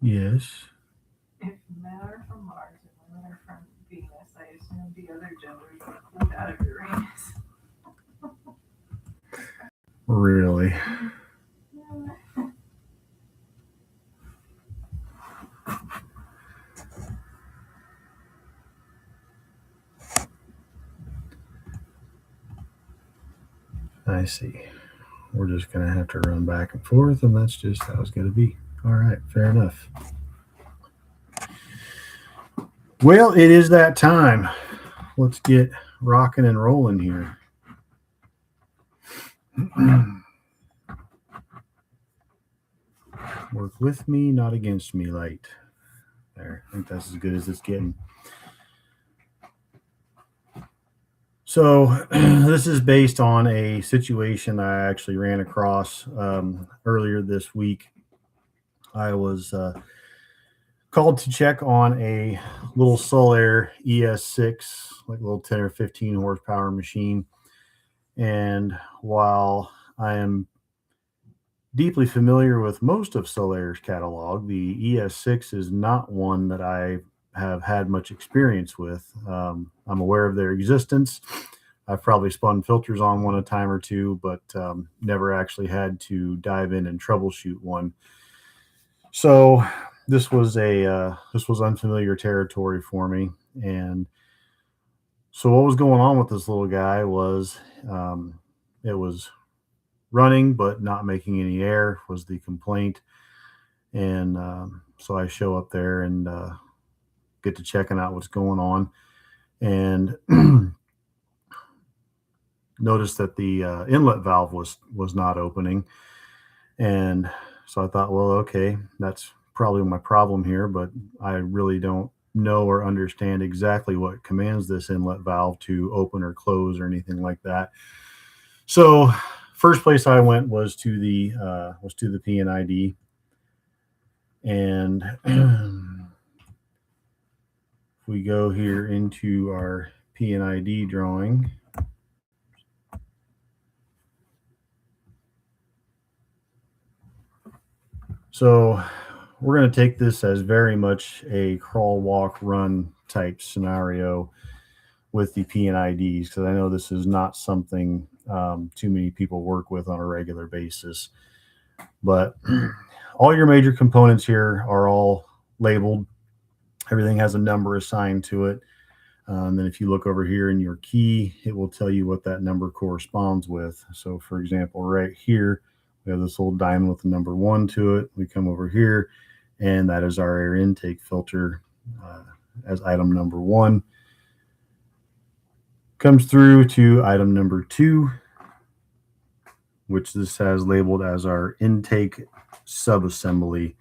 Yes. If men are from Mars and women are from Venus, I assume the other genders are pulled out of Uranus. Really? I see. We're just going to have to run back and forth, and that's just how it's going to be. All right, fair enough. Well, it is that time. Let's get rocking and rolling here. Work with me, not against me, light. There. I think that's as good as it's getting. So, this is based on a situation I actually ran across earlier this week. I was called to check on a little Solaire ES6, like a little 10 or 15 horsepower machine. And while I am deeply familiar with most of Solaire's catalog, the ES6 is not one that I have had much experience with. I'm aware of their existence. I've probably spun filters on one a time or two, but never actually had to dive in and troubleshoot one. So this was unfamiliar territory for me, and so what was going on with this little guy was it was running but not making any air was the complaint, and so I show up there and get to checking out what's going on, and noticed that the inlet valve was not opening, and so I thought, well, okay, that's probably my problem here, but I really don't know or understand exactly what commands this inlet valve to open or close or anything like that. So, first place I went was to the PNID, and if we go here into our PNID drawing, so we're going to take this as very much a crawl, walk, run type scenario with the PNIDs, because I know this is not something too many people work with on a regular basis. But all your major components here are all labeled. Everything has a number assigned to it. And then if you look over here in your key, it will tell you what that number corresponds with. So for example, right here, we have this little diamond with the number 1 to it. We come over here, and that is our air intake filter as item number 1. Comes through to item number 2, which this has labeled as our intake subassembly.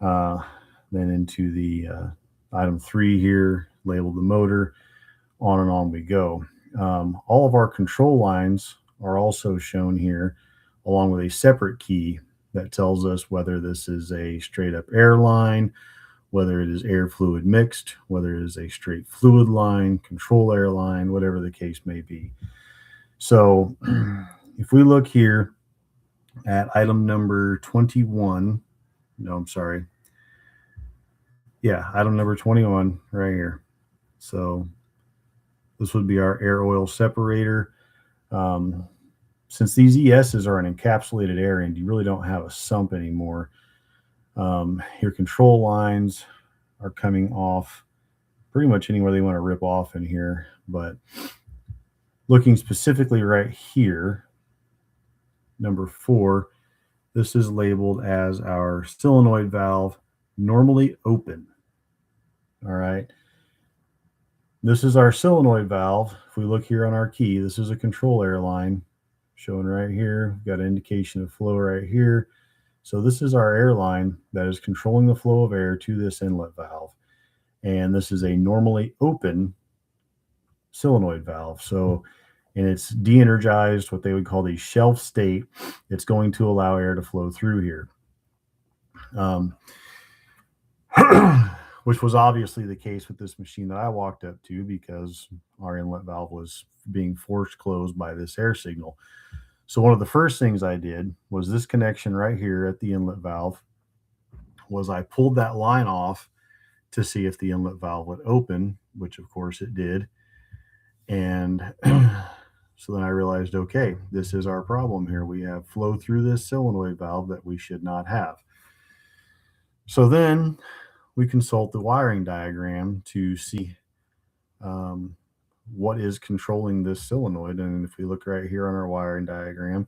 Then into the item 3 here, labeled the motor. On and on we go. All of our control lines are also shown here, along with a separate key that tells us whether this is a straight up air line, whether it is air fluid mixed, whether it is a straight fluid line, control air line, whatever the case may be. So if we look here at item number 21, no, I'm sorry. Yeah, item number 21 right here. So this would be our air oil separator. Since these ESs are an encapsulated air end, you really don't have a sump anymore. Your control lines are coming off pretty much anywhere they want to rip off in here. But looking specifically right here, number 4, this is labeled as our solenoid valve, normally open. All right. This is our solenoid valve. If we look here on our key, this is a control air line showing right here. We've got an indication of flow right here. So this is our air line that is controlling the flow of air to this inlet valve. And this is a normally open solenoid valve. So, and it's de-energized, what they would call the shelf state. It's going to allow air to flow through here. Which was obviously the case with this machine that I walked up to, because our inlet valve was being forced closed by this air signal. So one of the first things I did was this connection right here at the inlet valve was I pulled that line off to see if the inlet valve would open, which of course it did. And so then I realized, okay, this is our problem here. We have flow through this solenoid valve that we should not have. So then we consult the wiring diagram to see what is controlling this solenoid. And if we look right here on our wiring diagram,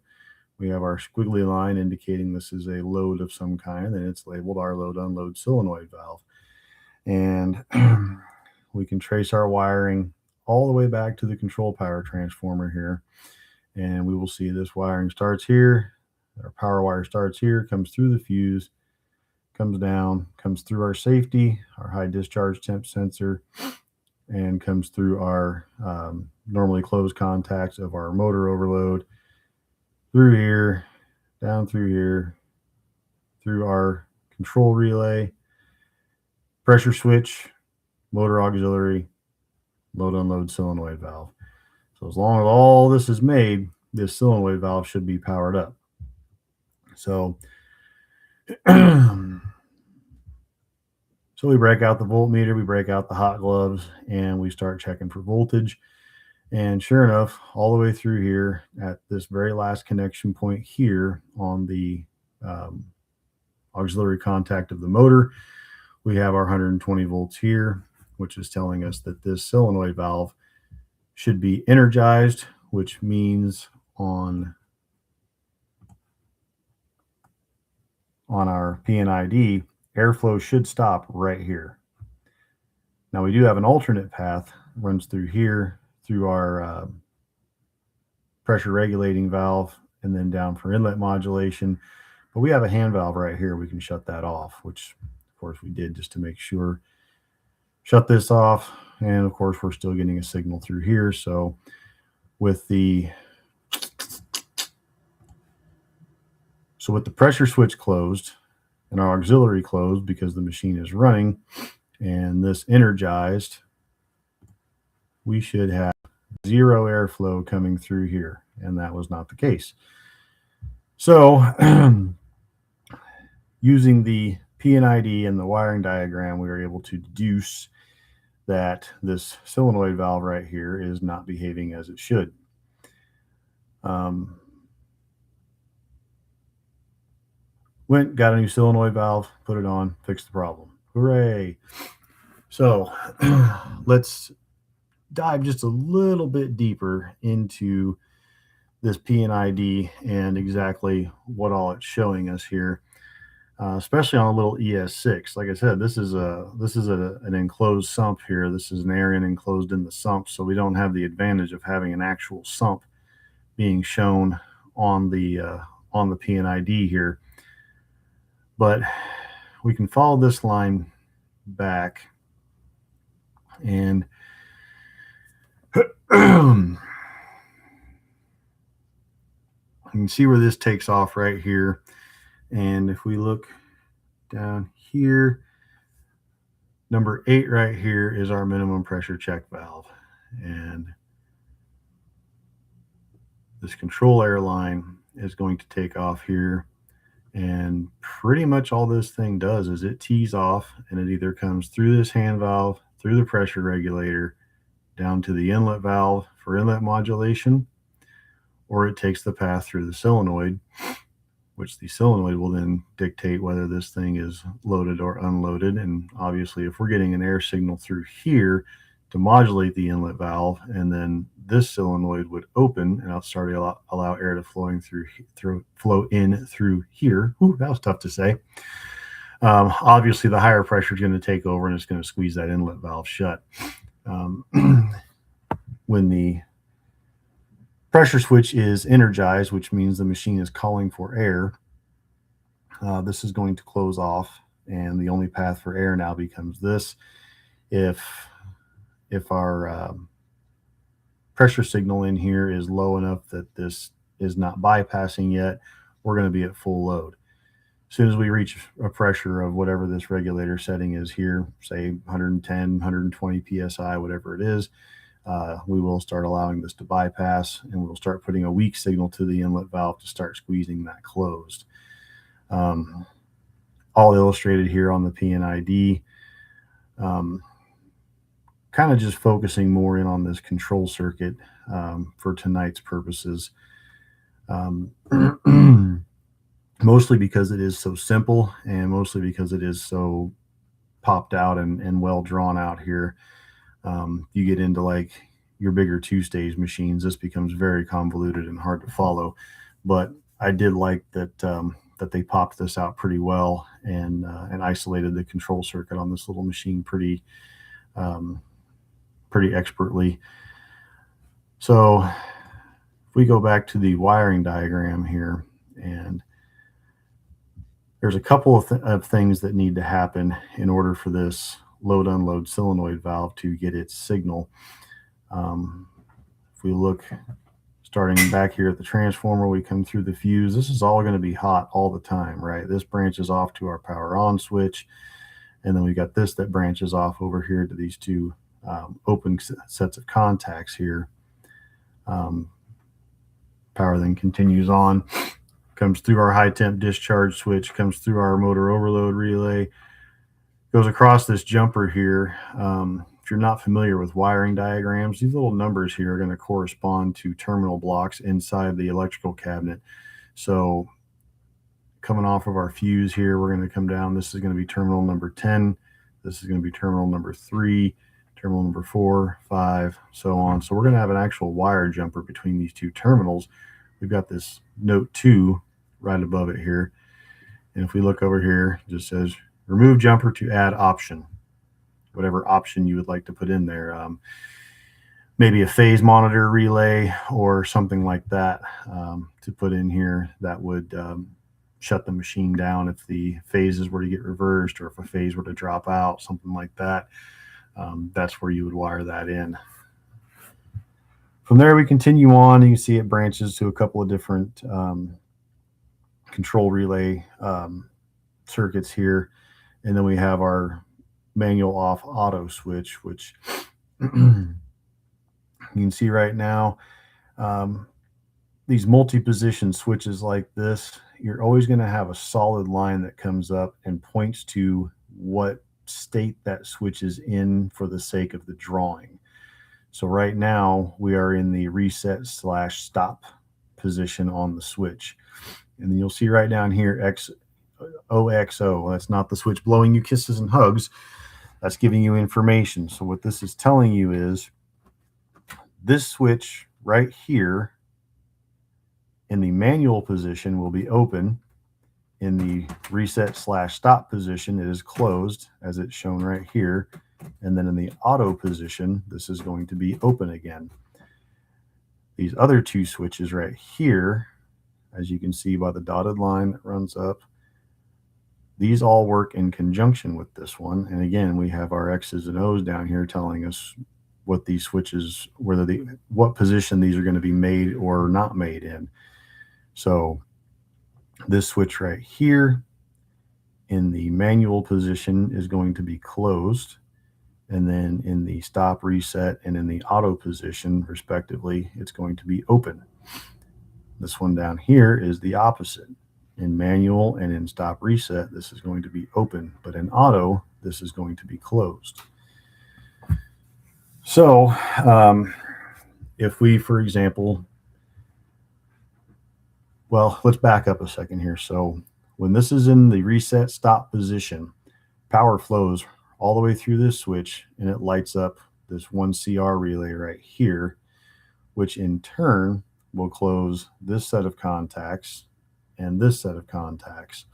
we have our squiggly line indicating this is a load of some kind, and it's labeled our load unload solenoid valve. And we can trace our wiring all the way back to the control power transformer here. And we will see this wiring starts here. Our power wire starts here, comes through the fuse, comes down, comes through our safety, our high discharge temp sensor, and comes through our normally closed contacts of our motor overload, through here, down through here, through our control relay, pressure switch, motor auxiliary, load unload solenoid valve. So as long as all this is made, this solenoid valve should be powered up. So so we break out the voltmeter, we break out the hot gloves, and we start checking for voltage. And sure enough, all the way through here at this very last connection point here on the auxiliary contact of the motor, we have our 120 volts here, which is telling us that this solenoid valve should be energized, which means on our PNID, airflow should stop right here. Now we do have an alternate path, runs through here, through our pressure regulating valve, and then down for inlet modulation. But we have a hand valve right here. We can shut that off, which of course we did just to make sure. Shut this off, and of course we're still getting a signal through here. So with the pressure switch closed and our auxiliary closed because the machine is running, and this energized, we should have zero airflow coming through here, and that was not the case. So using the PNID and the wiring diagram, we were able to deduce that this solenoid valve right here is not behaving as it should. Went, got a new solenoid valve, put it on, fixed the problem. Hooray. So let's dive just a little bit deeper into this PNID and exactly what all it's showing us here, especially on a little ES6. Like I said, this is an enclosed sump here. This is an air in enclosed in the sump, so we don't have the advantage of having an actual sump being shown on the PNID here. But we can follow this line back, and you can see where this takes off right here. And if we look down here, number 8 right here is our minimum pressure check valve. And this control air line is going to take off here. And pretty much all this thing does is it tees off, and it either comes through this hand valve, through the pressure regulator, down to the inlet valve for inlet modulation, or it takes the path through the solenoid, which the solenoid will then dictate whether this thing is loaded or unloaded. And obviously, if we're getting an air signal through here to modulate the inlet valve, and then this solenoid would open and I'll start to allow air to flow in through here. Ooh, that was tough to say. Obviously, the higher pressure is going to take over, and it's going to squeeze that inlet valve shut. When the pressure switch is energized, which means the machine is calling for air, this is going to close off, and the only path for air now becomes this. If our pressure signal in here is low enough that this is not bypassing yet, we're going to be at full load. As soon as we reach a pressure of whatever this regulator setting is here, say 110, 120 psi, whatever it is, we will start allowing this to bypass, and we'll start putting a weak signal to the inlet valve to start squeezing that closed. all illustrated here on the PNID. Kind of just focusing more in on this control circuit for tonight's purposes. Mostly because it is so simple, and mostly because it is so popped out and well drawn out here. You get into like your bigger two-stage machines, this becomes very convoluted and hard to follow. But I did like that that they popped this out pretty well and isolated the control circuit on this little machine pretty expertly. So if we go back to the wiring diagram here, and there's a couple of things that need to happen in order for this load unload solenoid valve to get its signal. If we look starting back here at the transformer, we come through the fuse. This is all going to be hot all the time, right? This branches off to our power on switch, and then we got this that branches off over here to these two open sets of contacts here. Power then continues on, comes through our high temp discharge switch, comes through our motor overload relay, goes across this jumper here. If you're not familiar with wiring diagrams, these little numbers here are going to correspond to terminal blocks inside the electrical cabinet. So coming off of our fuse here, we're going to come down. This is going to be terminal number 10. This is going to be terminal number 3, terminal number 4, 5, so on. So we're going to have an actual wire jumper between these two terminals. We've got this note 2 right above it here. And if we look over here, it just says remove jumper to add option, whatever option you would like to put in there. Maybe a phase monitor relay or something like that to put in here that would shut the machine down if the phases were to get reversed, or if a phase were to drop out, something like that. That's where you would wire that in. From there, we continue on. You can see it branches to a couple of different control relay circuits here. And then we have our manual off auto switch, which you can see right now. These multi-position switches like this, you're always going to have a solid line that comes up and points to what state that switch is in for the sake of the drawing. So right now we are in the reset/stop position on the switch. And then you'll see right down here, OXO. That's not the switch blowing you kisses and hugs. That's giving you information. So what this is telling you is this switch right here in the manual position will be open. In the reset/stop position, it is closed, as it's shown right here. And then in the auto position, this is going to be open again. These other two switches right here, as you can see by the dotted line that runs up, these all work in conjunction with this one. And again, we have our X's and O's down here telling us what these switches, what position these are going to be made or not made in. So this switch right here in the manual position is going to be closed. And then in the stop, reset, and in the auto position, respectively, it's going to be open. This one down here is the opposite. In manual and in stop, reset, this is going to be open. But in auto, this is going to be closed. So if we, for example, well, let's back up a second here. So when this is in the reset stop position, power flows all the way through this switch, and it lights up this 1 CR relay right here, which in turn will close this set of contacts and this set of contacts.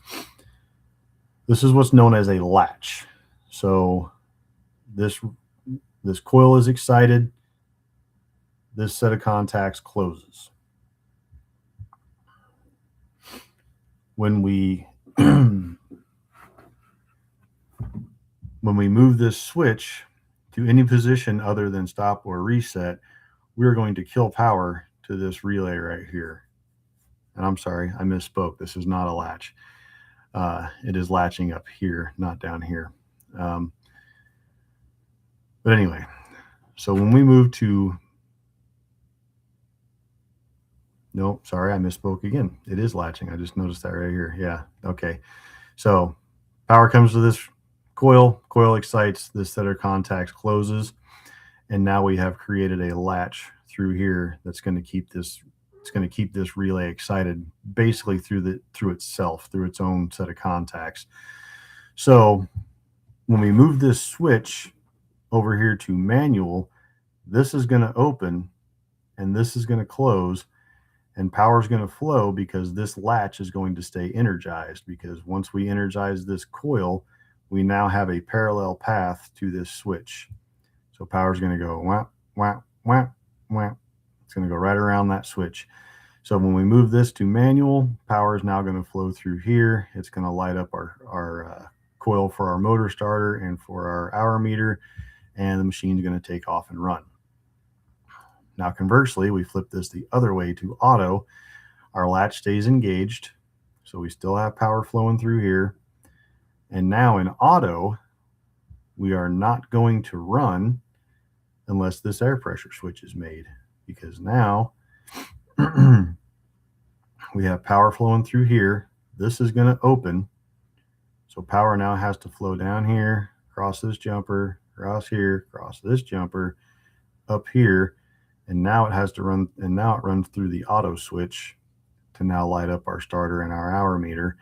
This is what's known as a latch. So this coil is excited, this set of contacts closes. When we move this switch to any position other than stop or reset, we're going to kill power to this relay right here. And I'm sorry, I misspoke. This is not a latch. It is latching up here, not down here. But anyway, so when we move to, no, sorry, I misspoke again. It is latching. I just noticed that right here. Yeah, okay. So Power comes to this coil excites, this set of contacts closes, and now we have created a latch through here that's going to keep this relay excited basically through itself, through its own set of contacts. So when we move this switch over here to manual, this is going to open and this is going to close, and power is going to flow because this latch is going to stay energized, because once we energize this coil, we now have a parallel path to this switch. So power is going to go wah, wah, wah, wah. It's going to go right around that switch. So when we move this to manual, power is now going to flow through here. It's going to light up our coil for our motor starter and for our hour meter, and the machine's going to take off and run. Now, conversely, we flip this the other way to auto. Our latch stays engaged, so we still have power flowing through here. And now in auto, we are not going to run unless this air pressure switch is made, because now we have power flowing through here. This is going to open. So power now has to flow down here, across this jumper, across here, across this jumper, up here. And now it has to run, and now it runs through the auto switch to now light up our starter and our hour meter.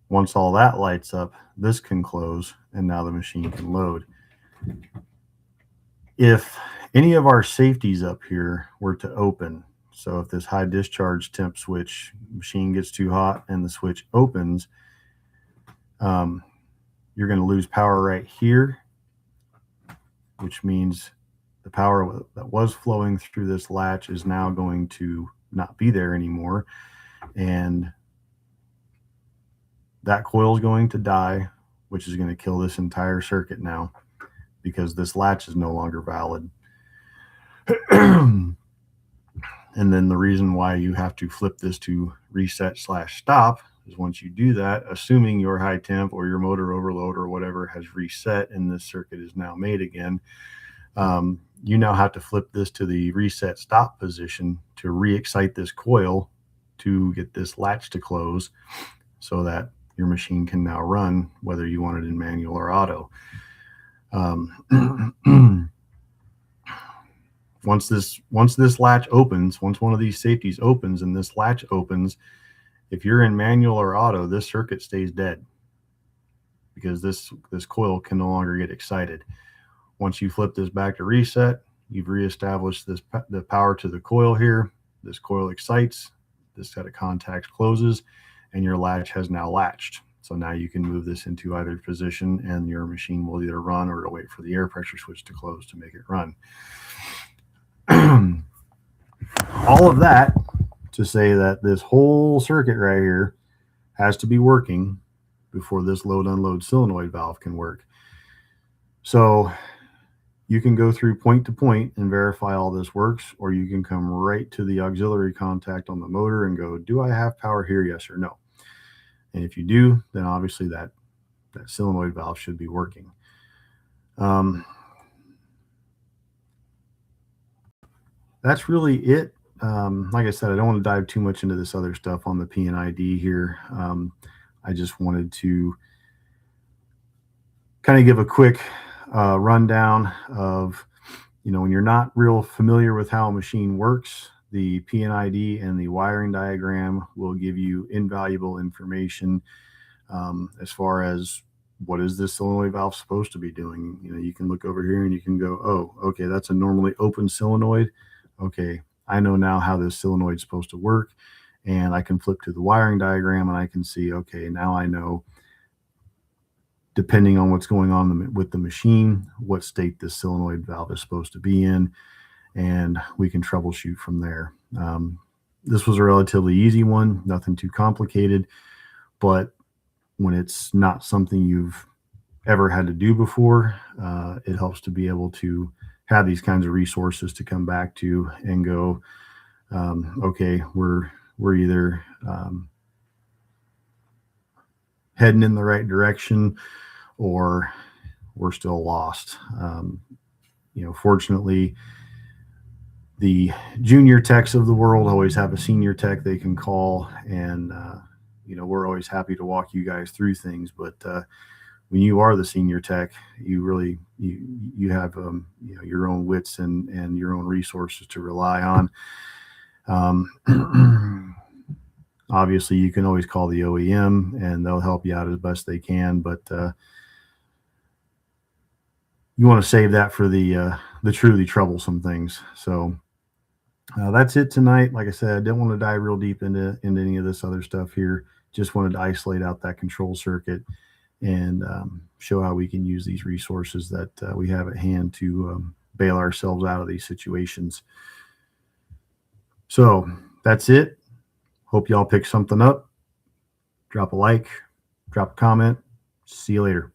Once all that lights up, this can close, and now the machine can load. If any of our safeties up here were to open, so if this high discharge temp switch, machine gets too hot and the switch opens, you're going to lose power right here, which means the power that was flowing through this latch is now going to not be there anymore, and that coil is going to die, which is going to kill this entire circuit now, because this latch is no longer valid. And then the reason why you have to flip this to reset/stop is once you do that, assuming your high temp or your motor overload or whatever has reset and this circuit is now made again, you now have to flip this to the reset stop position to re-excite this coil to get this latch to close, so that your machine can now run, whether you want it in manual or auto. Once this latch opens, once one of these safeties opens and this latch opens, if you're in manual or auto, this circuit stays dead, because this coil can no longer get excited. Once you flip this back to reset, you've reestablished the power to the coil here. This coil excites, this set of contacts closes, and your latch has now latched. So now you can move this into either position, and your machine will either run or it'll wait for the air pressure switch to close to make it run. All of that to say that this whole circuit right here has to be working before this load-unload solenoid valve can work. So you can go through point to point and verify all this works, or you can come right to the auxiliary contact on the motor and go, do I have power here, yes or no? And if you do, then obviously that solenoid valve should be working. That's really it. Like I said, I don't want to dive too much into this other stuff on the P&ID here. I just wanted to kind of give a quick rundown of, when you're not real familiar with how a machine works, the P&ID and the wiring diagram will give you invaluable information as far as what is this solenoid valve supposed to be doing. You can look over here and you can go, oh, okay, that's a normally open solenoid. Okay, I know now how this solenoid is supposed to work, and I can flip to the wiring diagram and I can see, okay, now I know, depending on what's going on with the machine, what state this solenoid valve is supposed to be in, and we can troubleshoot from there. This was a relatively easy one, nothing too complicated, but when it's not something you've ever had to do before, it helps to be able to have these kinds of resources to come back to and go, okay, we're either heading in the right direction, or we're still lost. Fortunately, the junior techs of the world always have a senior tech they can call, and we're always happy to walk you guys through things, but when you are the senior tech, you really you have your own wits and your own resources to rely on. Obviously, you can always call the OEM and they'll help you out as best they can, but you want to save that for the truly troublesome things. So that's it tonight. Like I said, I didn't want to dive real deep into any of this other stuff here. Just wanted to isolate out that control circuit and show how we can use these resources that we have at hand to bail ourselves out of these situations. So that's it. Hope y'all pick something up. Drop a like, drop a comment. See you later.